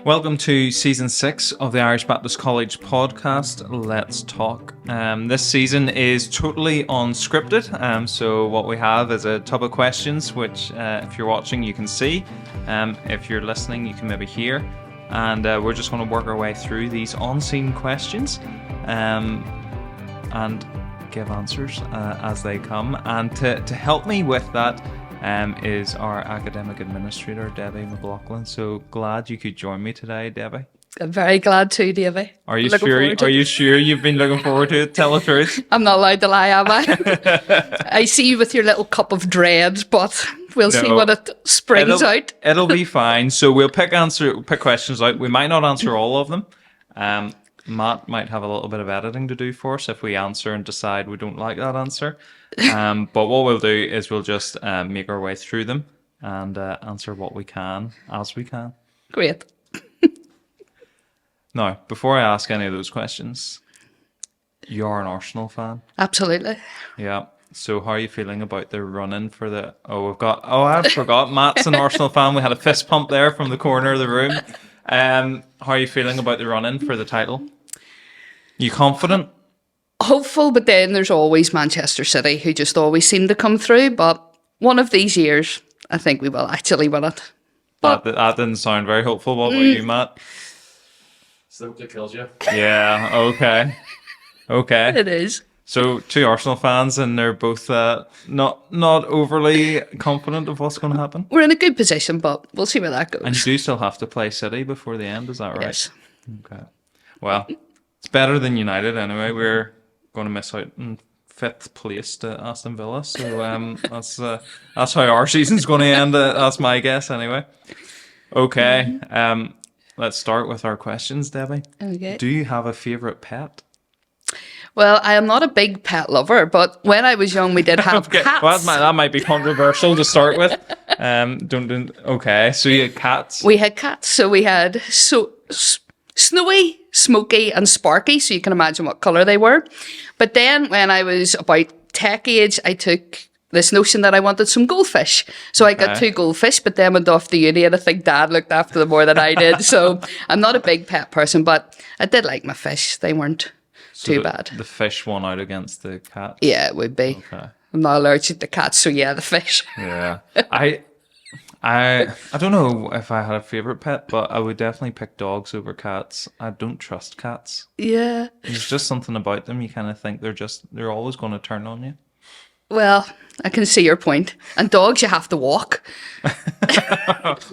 Welcome to Season 6 of the Irish Baptist College podcast, Let's Talk. This season is totally unscripted, so what we have is a tub of questions, which if you're watching you can see, if you're listening you can maybe hear, and we're just going to work our way through these unseen questions and give answers as they come. And to help me with that is our academic administrator, Debs McClaughlin. So glad you could join me today, Debbie. I'm very glad too, Davey. Are you sure? Are you sure you've been looking forward to it? Tell the truth. I'm not allowed to lie, am I? I see you with your little cup of dread, but we'll see what it springs out. It'll be fine. So we'll pick questions out. We might not answer all of them. Matt might have a little bit of editing to do for us if we answer and decide we don't like that answer. But what we'll do is we'll just make our way through them and answer what we can as we can. Great. Now, before I ask any of those questions, you're an Arsenal fan. Absolutely. Yeah. So how are you feeling about the run-in for the... I forgot. Matt's an Arsenal fan. We had a fist pump there from the corner of the room. How are you feeling about the run-in for the title? You confident? Hopeful, but then there's always Manchester City, who just always seem to come through. But one of these years, I think we will actually win it. But that didn't sound very hopeful. What about you, Matt? Hope it kills you. Yeah, okay. It is. So, two Arsenal fans, and they're both not overly confident of what's going to happen. We're in a good position, but we'll see where that goes. And you do still have to play City before the end, is that right? Yes. Okay. Well, it's better than United anyway. We're going to miss out in 5th place to Aston Villa, so that's how our season's going to end. That's my guess anyway. Okay. Let's start with our questions, Debbie. Okay. Do you have a favourite pet? Well, I am not a big pet lover, but when I was young, we did have cats. Well, that might be controversial to start with. Okay, so you had cats. We had cats, so we had Snowy, Smoky, and Sparky, so you can imagine what colour they were. But then when I was about tech age, I took this notion that I wanted some goldfish. So I got 2 goldfish, but then went off to uni, and I think Dad looked after them more than I did. So I'm not a big pet person, but I did like my fish. They weren't too bad. The fish won out against the cat? Yeah, it would be. Okay. I'm not allergic to cats, so yeah, the fish. Yeah. I don't know if I had a favourite pet, but I would definitely pick dogs over cats. I don't trust cats. Yeah. There's just something about them. You kind of think they're always going to turn on you. Well, I can see your point. And dogs, you have to walk.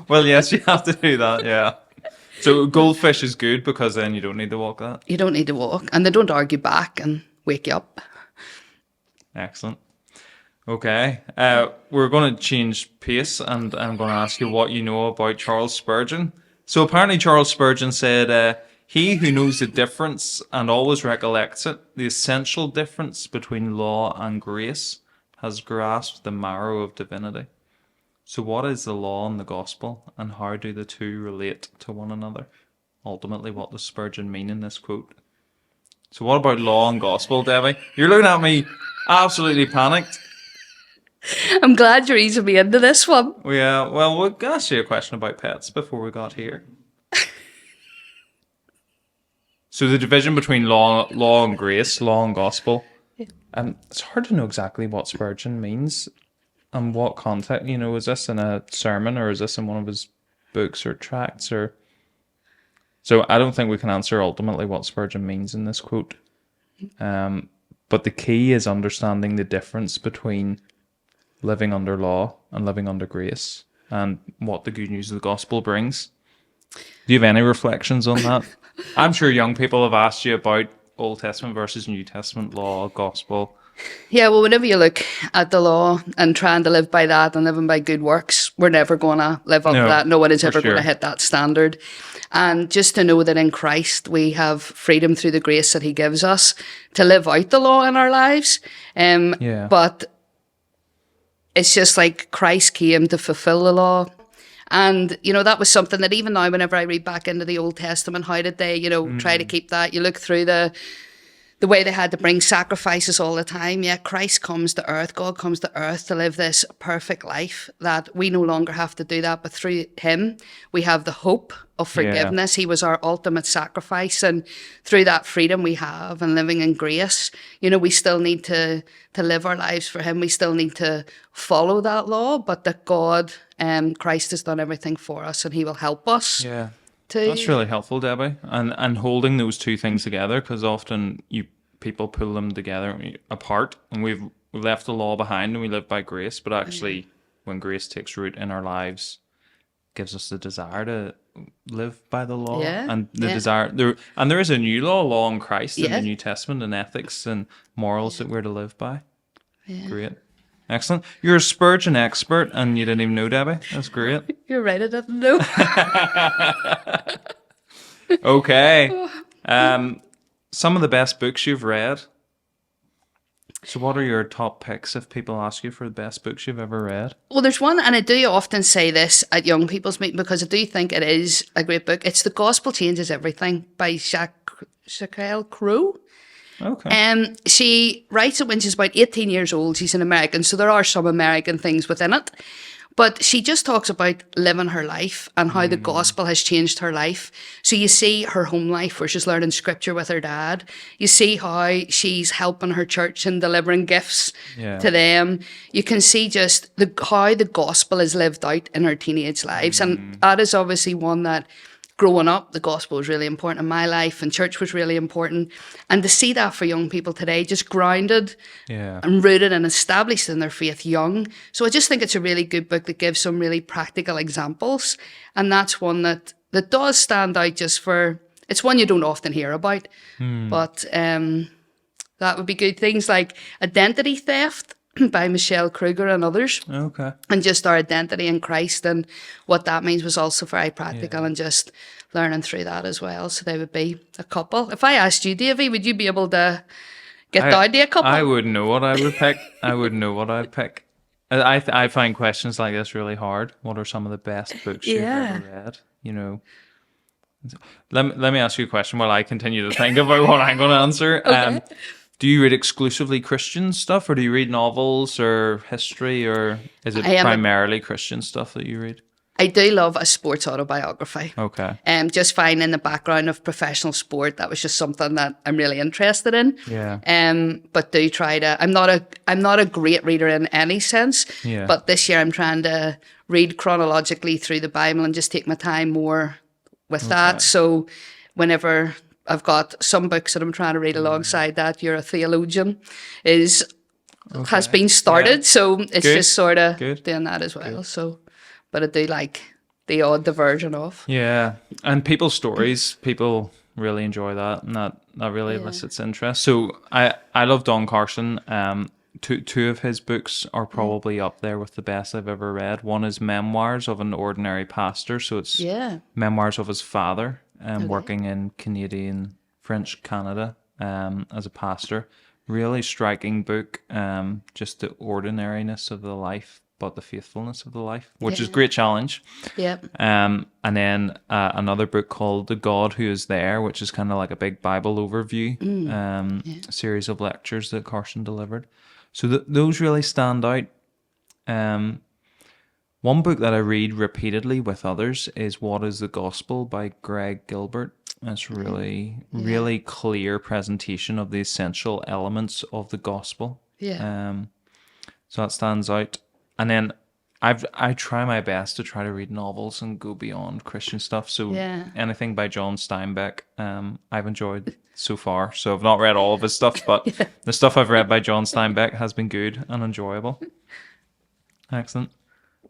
Well, yes, you have to do that, yeah. So goldfish is good because then you don't need to walk that? You don't need to walk. And they don't argue back and wake you up. Excellent. Okay. We're going to change pace, and I'm going to ask you what you know about Charles Spurgeon. So apparently Charles Spurgeon said, he who knows the difference and always recollects it, the essential difference between law and grace, has grasped the marrow of divinity. So what is the law and the gospel, and how do the two relate to one another? Ultimately, what does Spurgeon mean in this quote? So what about law and gospel, Debbie? You're looking at me absolutely panicked. I'm glad you're easing me into this one. Yeah, well, we'll ask you a question about pets before we got here. So the division between law and grace, law and gospel. It's hard to know exactly what Spurgeon means and what context. Is this in a sermon or is this in one of his books or tracts? So I don't think we can answer ultimately what Spurgeon means in this quote. But the key is understanding the difference between living under law and living under grace and what the good news of the gospel brings. Do you have any reflections on that? I'm sure young people have asked you about Old Testament versus New Testament law, gospel. Yeah, well, whenever you look at the law and trying to live by that and living by good works, we're never going to live up to that. No one is ever going to hit that standard. And just to know that in Christ we have freedom through the grace that he gives us to live out the law in our lives. But it's just like Christ came to fulfill the law. And, that was something that even now, whenever I read back into the Old Testament, how did they, try to keep that? You look through the the way they had to bring sacrifices all the time. Yeah, Christ comes to earth, God comes to earth to live this perfect life that we no longer have to do that, but through him, we have the hope of forgiveness. He was our ultimate sacrifice, and through that freedom we have and living in grace, you know, we still need to live our lives for him. We still need to follow that law, but that God, Christ has done everything for us, and he will help us. Yeah. That's really helpful, Debbie, and holding those two things together, because often people pull them together apart, and we've left the law behind and we live by grace. But actually, when grace takes root in our lives, it gives us the desire to live by the law, and the desire there. And there is a new law in Christ in the New Testament, and ethics and morals that we're to live by. Yeah. Great. Excellent. You're a Spurgeon expert and you didn't even know, Debbie. That's great. You're right, I didn't know. Okay. Some of the best books you've read. So what are your top picks if people ask you for the best books you've ever read? Well, there's one, and I do often say this at young people's meeting because I do think it is a great book. It's The Gospel Changes Everything by Shaquille Crowe. Okay. She writes it when she's about 18 years old. She's an American, so there are some American things within it. But she just talks about living her life and how the gospel has changed her life. So you see her home life where she's learning scripture with her dad. You see how she's helping her church and delivering gifts to them. You can see just how the gospel is lived out in her teenage lives. And that is obviously one that, growing up, the gospel was really important in my life, and church was really important. And to see that for young people today, just grounded and rooted and established in their faith young. So I just think it's a really good book that gives some really practical examples. And that's one that does stand out just for, it's one you don't often hear about. But that would be good. Things like Identity Theft by Michelle Kruger and others. Okay. And just our identity in Christ and what that means was also very practical, and just learning through that as well. So they would be a couple. If I asked you, Davey, would you be able to get down to a couple? I wouldn't know what I would pick. I wouldn't know what I'd pick. I find questions like this really hard. What are some of the best books you've ever read? You know, let me ask you a question while I continue to think about what I'm going to answer. Okay. Do you read exclusively Christian stuff, or do you read novels or history, or is it primarily Christian stuff that you read? I do love a sports autobiography. Okay. Just finding the background of professional sport, that was just something that I'm really interested in. Yeah. But do try to. I'm not a great reader in any sense. Yeah. But this year I'm trying to read chronologically through the Bible and just take my time more with that. So whenever I've got some books that I'm trying to read alongside that, You're a Theologian has been started. Yeah. So it's just sort of doing that as well. So, but I do like the odd diversion of. Yeah. And people's stories, people really enjoy that, and that really elicits interest. So I love Don Carson. Two of his books are probably up there with the best I've ever read. One is Memoirs of an Ordinary Pastor. So it's memoirs of his father. Working in Canadian French Canada as a pastor. Really striking book, just the ordinariness of the life, but the faithfulness of the life, which is a great challenge. Yep. And then another book called The God Who Is There, which is kind of like a big Bible overview series of lectures that Carson delivered. So those really stand out. One book that I read repeatedly with others is What is the Gospel by Greg Gilbert. It's really clear presentation of the essential elements of the gospel. Yeah. So that stands out. And then I try my best to try to read novels and go beyond Christian stuff. So anything by John Steinbeck, I've enjoyed so far. So I've not read all of his stuff, but the stuff I've read by John Steinbeck has been good and enjoyable. Excellent.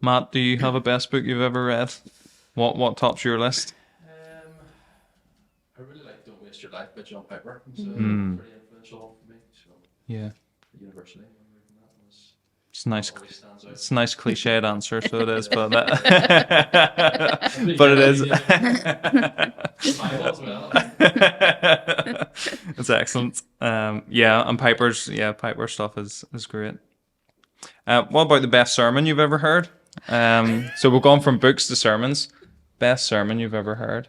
Matt, do you have a best book you've ever read? What tops your list? I really like Don't Waste Your Life by John Piper. It's pretty influential for me. So yeah. University, when reading that was. It's nice. It's a nice cliched answer, so it is, but but it is. Bible as well. It's excellent. And Piper's stuff is great. What about the best sermon you've ever heard? So we've gone from books to sermons. Best sermon you've ever heard?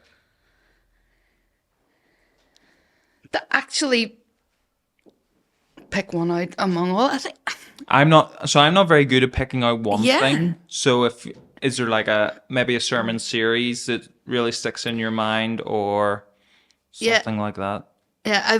pick one out among all. I think I'm not very good at picking out one Yeah. thing. So is there like maybe a sermon series that really sticks in your mind or Yeah. something like that? Yeah,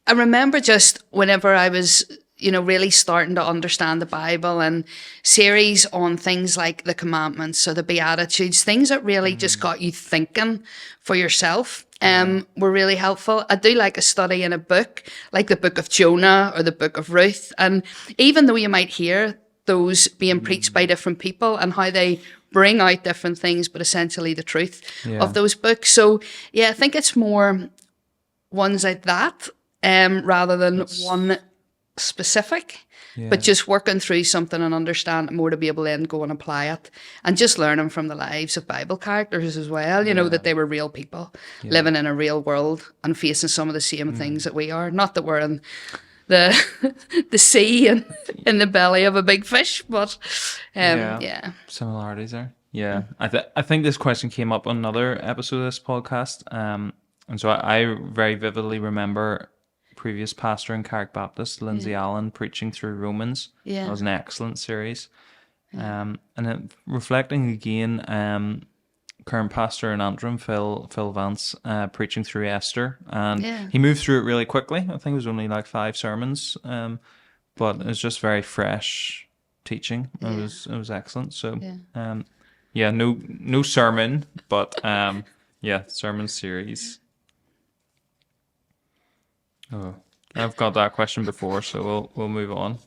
I remember just whenever I was, really starting to understand the Bible and series on things like the commandments or the Beatitudes, things that really just got you thinking for yourself, were really helpful. I do like a study in a book, like the book of Jonah or the book of Ruth. And even though you might hear those being preached by different people and how they bring out different things, but essentially the truth of those books. So yeah, I think it's more ones like that, rather than one specific, but just working through something and understanding more to be able to then go and apply it, and just learning from the lives of Bible characters as well, that they were real people living in a real world and facing some of the same things that we are. Not that we're in the the sea and in the belly of a big fish, but Similarities there. Yeah, I think this question came up on another episode of this podcast, and so I very vividly remember previous pastor in Carrick Baptist, Lindsay Allen, preaching through Romans. Yeah. That was an excellent series. And then reflecting again, current pastor in Antrim, Phil Vance, preaching through Esther, and he moved through it really quickly. I think it was only like 5 sermons, but it was just very fresh teaching. It was excellent. So no sermon, but sermon series. Oh, I've got that question before, so we'll move on.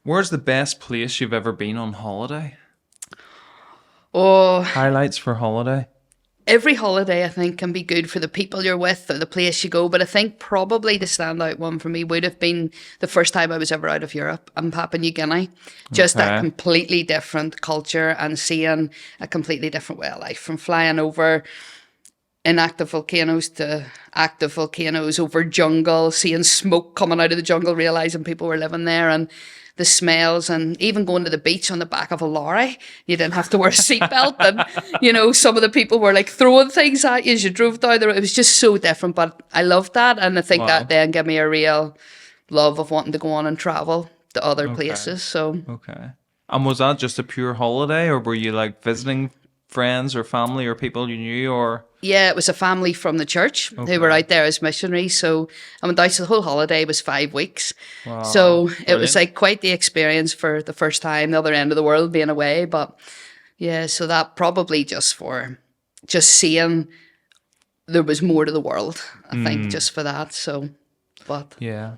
Where's the best place you've ever been on holiday? Oh, Highlights for holiday? every holiday I think can be good for the people you're with or the place you go, but I think probably the standout one for me would have been the first time I was ever out of Europe in Papua New Guinea. Just that completely different culture and seeing a completely different way of life, from flying over inactive volcanoes to active volcanoes, over jungle, seeing smoke coming out of the jungle, realising people were living there, and the smells, and even going to the beach on the back of a lorry. You didn't have to wear a seatbelt, and some of the people were like throwing things at you as you drove down there. It was just so different, but I loved that, and I think that then gave me a real love of wanting to go on and travel to other places. So and was that just a pure holiday, or were you like visiting friends or family or people you knew, or? Yeah, it was a family from the church who were out there as missionaries. So I went out, so the whole holiday was 5 weeks. Wow, so brilliant. It was like quite the experience for the first time, the other end of the world, being away. But yeah, so that probably just seeing there was more to the world, I think, just for that. So, but yeah.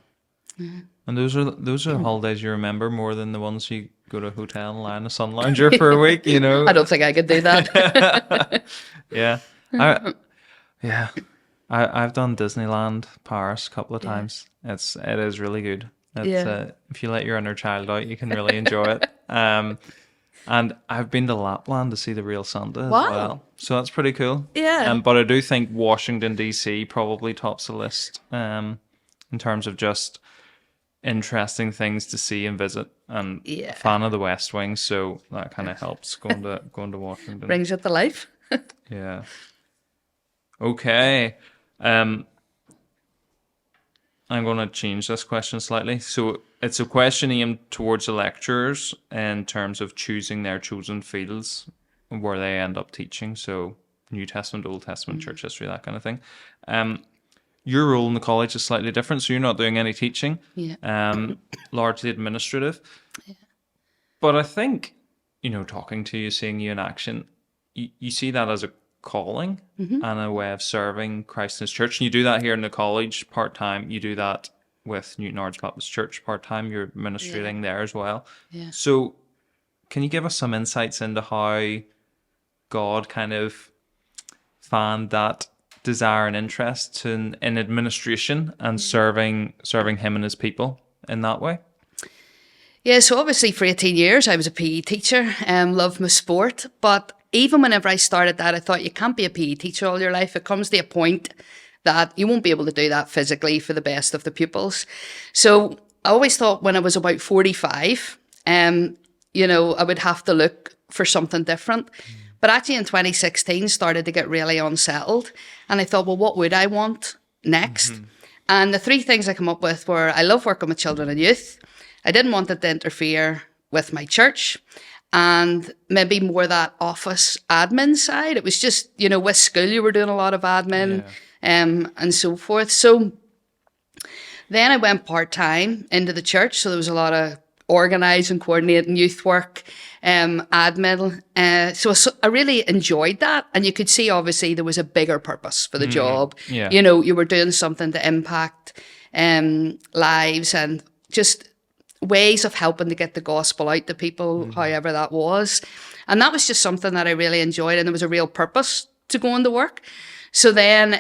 And those are holidays you remember more than the ones you go to a hotel and lie in a sun lounger for a week, I don't think I could do that. Yeah. I've done Disneyland Paris a couple of times. It is really good. If you let your inner child out, you can really enjoy it. And I've been to Lapland to see the real Santa as well. So that's pretty cool. Yeah. But I do think Washington DC probably tops the list in terms of just interesting things to see and visit, and a fan of the West Wing, so that kind of helps going to Washington. Brings it to life. Yeah. Okay. I'm going to change this question slightly. So it's a question aimed towards the lecturers in terms of choosing their chosen fields where they end up teaching. So New Testament, Old Testament, church history, that kind of thing. Your role in the college is slightly different, so you're not doing any teaching. Largely administrative. Yeah. But I think, talking to you, seeing you in action, you see that as a calling and a way of serving Christ in His church. And you do that here in the college part-time. You do that with Newton Ards Baptist Church part-time. You're administrating there as well. Yeah. So can you give us some insights into how God kind of fanned that desire and interest in administration and serving Him and His people in that way? Yeah, so obviously for 18 years I was a PE teacher, loved my sport, but even whenever I started that, I thought you can't be a PE teacher all your life. It comes to a point that you won't be able to do that physically for the best of the pupils. So I always thought when I was about 45, I would have to look for something different. But actually in 2016 started to get really unsettled. And I thought, well, what would I want next. And the 3 things I come up with were I love working with children and youth. I didn't want it to interfere with my church. And maybe more that office admin side. It was just, with school, you were doing a lot of admin and so forth. So then I went part-time into the church. So there was a lot of organising, coordinating youth work, admin. So I really enjoyed that. And you could see, obviously, there was a bigger purpose for the job. Yeah. You were doing something to impact lives and just ways of helping to get the gospel out to people, however that was. And that was just something that I really enjoyed, and there was a real purpose to going to work. So then,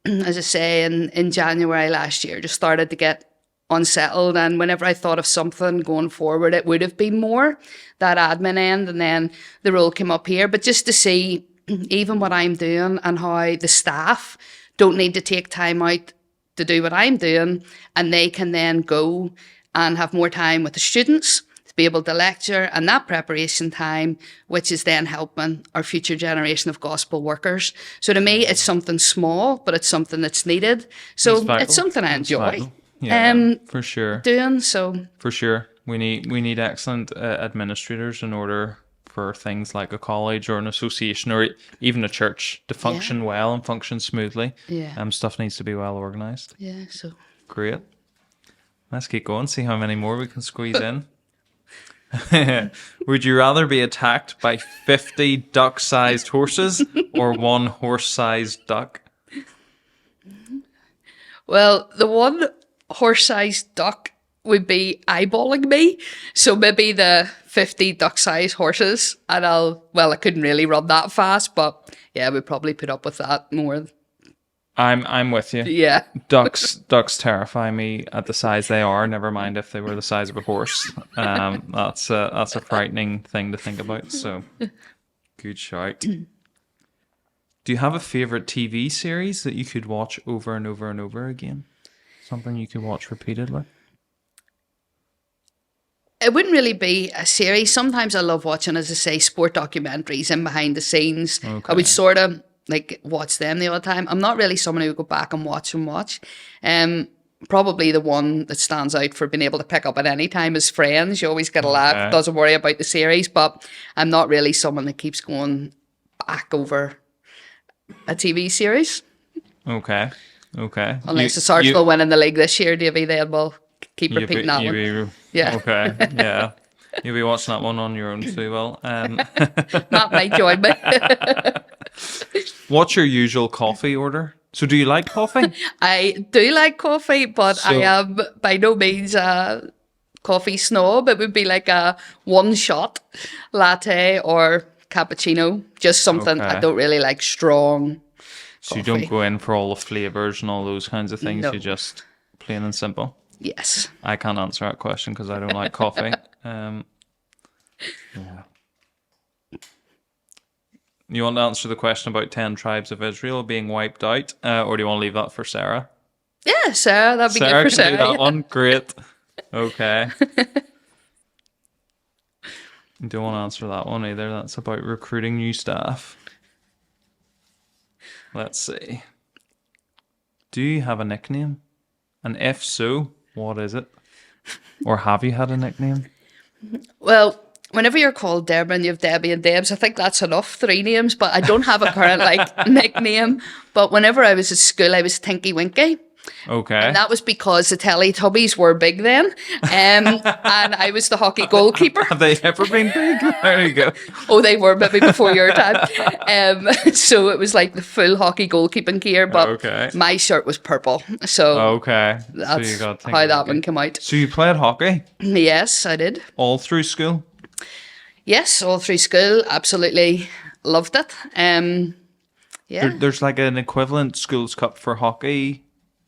as I say, in January last year, just started to get unsettled. And whenever I thought of something going forward, it would have been more that admin end. And then the role came up here. But just to see even what I'm doing and how the staff don't need to take time out to do what I'm doing, and they can then go and have more time with the students to be able to lecture, and that preparation time, which is then helping our future generation of gospel workers. So to me, it's something small, but it's something that's needed. So it's something I enjoy. Yeah, for sure. Doing so. For sure. We need excellent administrators in order for things like a college or an association or even a church to function well and function smoothly. Yeah. Stuff needs to be well organised. Yeah, so. Great. Let's keep going, see how many more we can squeeze in. Would you rather be attacked by 50 duck-sized horses or 1 horse-sized duck? Well, the 1 horse-sized duck would be eyeballing me. So maybe the 50 duck-sized horses. And I couldn't really run that fast, but yeah, we'd probably put up with that more. I'm with you. Yeah. Ducks terrify me at the size they are. Never mind if they were the size of a horse. That's a frightening thing to think about. So, good shout. Do you have a favorite TV series that you could watch over and over and over again? Something you could watch repeatedly? It wouldn't really be a series. Sometimes I love watching, as I say, sport documentaries and behind the scenes. Okay. I would sort of watch them the other time. I'm not really someone who would go back and watch. Probably the one that stands out for being able to pick up at any time is Friends. You always get a laugh, doesn't worry about the series, but I'm not really someone that keeps going back over a TV series. Okay. Unless it's Arsenal winning the league this year, Davey, then we'll keep repeating that one. Yeah. Okay, yeah. You'll be watching that one on your own too, well. Matt might join me. What's your usual coffee order? So do you like coffee? I do like coffee, but I am by no means a coffee snob. It would be like a 1-shot latte or cappuccino. Just something I don't really like strong So you don't go in for all the flavours and all those kinds of things. No. You just plain and simple. Yes. I can't answer that question because I don't like coffee. You want to answer the question about 10 tribes of Israel being wiped out, or do you want to leave that for Sarah? Yeah, Sarah, that'd be Sarah good for Sarah. Sarah can do that one. Great. Okay. You don't want to answer that one either. That's about recruiting new staff. Let's see. Do you have a nickname? And if so, what is it? Or have you had a nickname? Well, whenever you're called Deborah and you have Debbie and Debs, I think that's enough, 3 names, but I don't have a current nickname. But whenever I was at school, I was Tinky Winky. Okay. And that was because the Teletubbies were big then. And I was the hockey goalkeeper. Have they ever been big? There you go. Oh, they were maybe before your time. So it was like the full hockey goalkeeping gear, but my shirt was purple. So that's so how that one came out. So you played hockey? Yes, I did. All through school? Yes, all through school. Absolutely loved it. There's like an equivalent schools cup for hockey.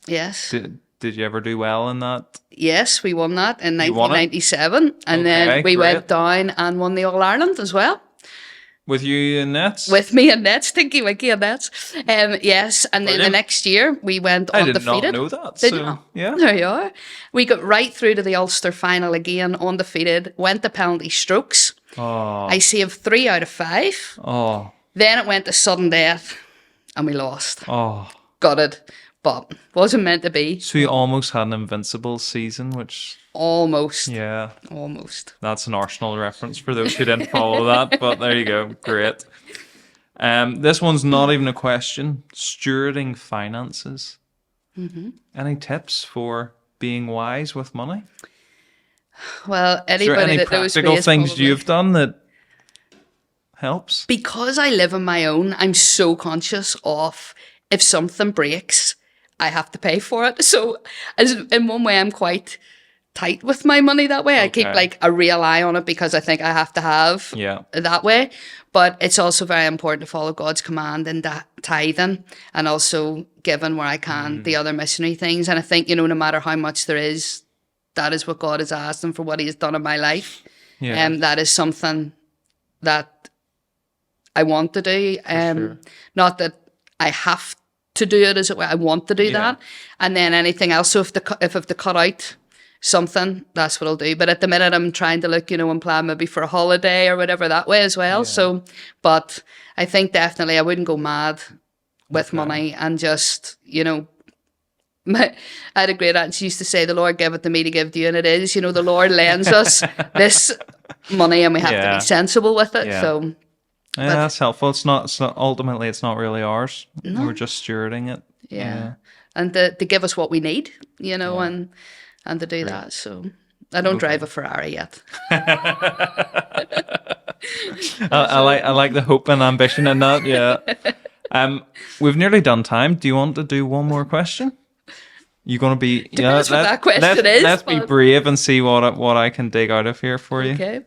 Yes. Did you ever do well in that? Yes, we won that in 1997. And then we went down and won the All-Ireland as well. With you and Nets? With me and Nets, Tinky Winky and Nets. Yes, and then the next year we went undefeated. I did not know that. Did you? Yeah. There you are. We got right through to the Ulster final again, undefeated, went to penalty strokes. Oh. I saved 3 out of 5. Oh. Then it went to sudden death and we lost. Oh. Gutted. but wasn't meant to be. So you almost had an Invincible season, which... Almost. Yeah. Almost. That's an Arsenal reference for those who didn't follow that, but there you go. Great. This one's not even a question. Stewarding finances. Mm-hmm. Any tips for being wise with money? Well, anybody Is there any that knows me practical is things probably... you've done that helps? Because I live on my own, I'm so conscious of if something breaks, I have to pay for it. So in one way, I'm quite tight with my money that way. I keep like a real eye on it because I think I have to have that way. But it's also very important to follow God's command in that tithing and also giving where I can the other missionary things. And I think, no matter how much there is, that is what God has asked him for what he has done in my life. Yeah. That is something that I want to do. Sure. Not that I have to do it, as it were. I want to do that. And then anything else. So if I have to cut out something, that's what I'll do. But at the minute, I'm trying to look, and plan maybe for a holiday or whatever that way as well. Yeah. So, but I think definitely I wouldn't go mad with money and just, I had a great aunt. She used to say, the Lord giveth to me to give to you. And it is, the Lord lends us this money and we have to be sensible with it. Yeah. So, yeah, that's helpful. It's not ultimately, it's not really ours. No. We're just stewarding it. Yeah. And to give us what we need, and to do that. So I don't drive a Ferrari yet. I like the hope and ambition in that. Yeah. We've nearly done time. Do you want to do one more question? You're going to be... Depends what that question is. Let's be brave and see what I can dig out of here for you. Okay.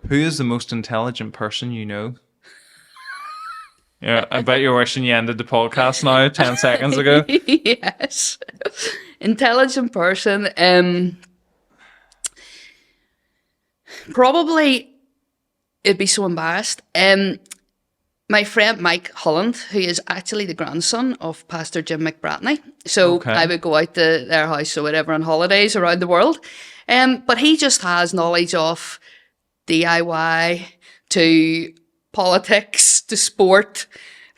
Who is the most intelligent person you know? Yeah, I bet you're wishing you ended the podcast now 10 seconds ago. Yes. Intelligent person. Probably, it'd be so embarrassed. My friend Mike Holland, who is actually the grandson of Pastor Jim McBratney. So I would go out to their house or whatever on holidays around the world. But he just has knowledge of DIY to politics, to sport,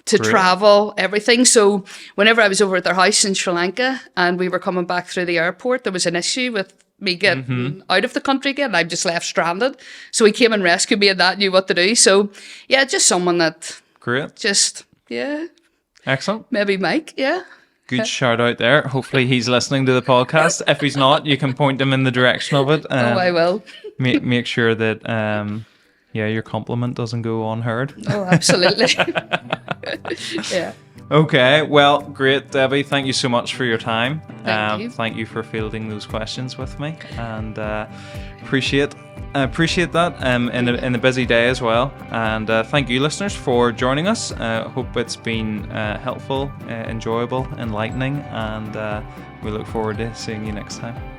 to travel, everything. So whenever I was over at their house in Sri Lanka and we were coming back through the airport, there was an issue with me getting out of the country again. I'm just left stranded. So he came and rescued me and that knew what to do. So yeah, just someone that... Great. Just, yeah. Excellent. Maybe Mike, yeah. Good shout out there. Hopefully he's listening to the podcast. If he's not, you can point him in the direction of it. I will. Make sure that... your compliment doesn't go unheard. Oh, absolutely. Yeah. Okay, well, great, Debbie. Thank you so much for your time. Thank you. Thank you for fielding those questions with me, and appreciate that in a busy day as well. And thank you, listeners, for joining us. Hope it's been helpful, enjoyable, enlightening, and we look forward to seeing you next time.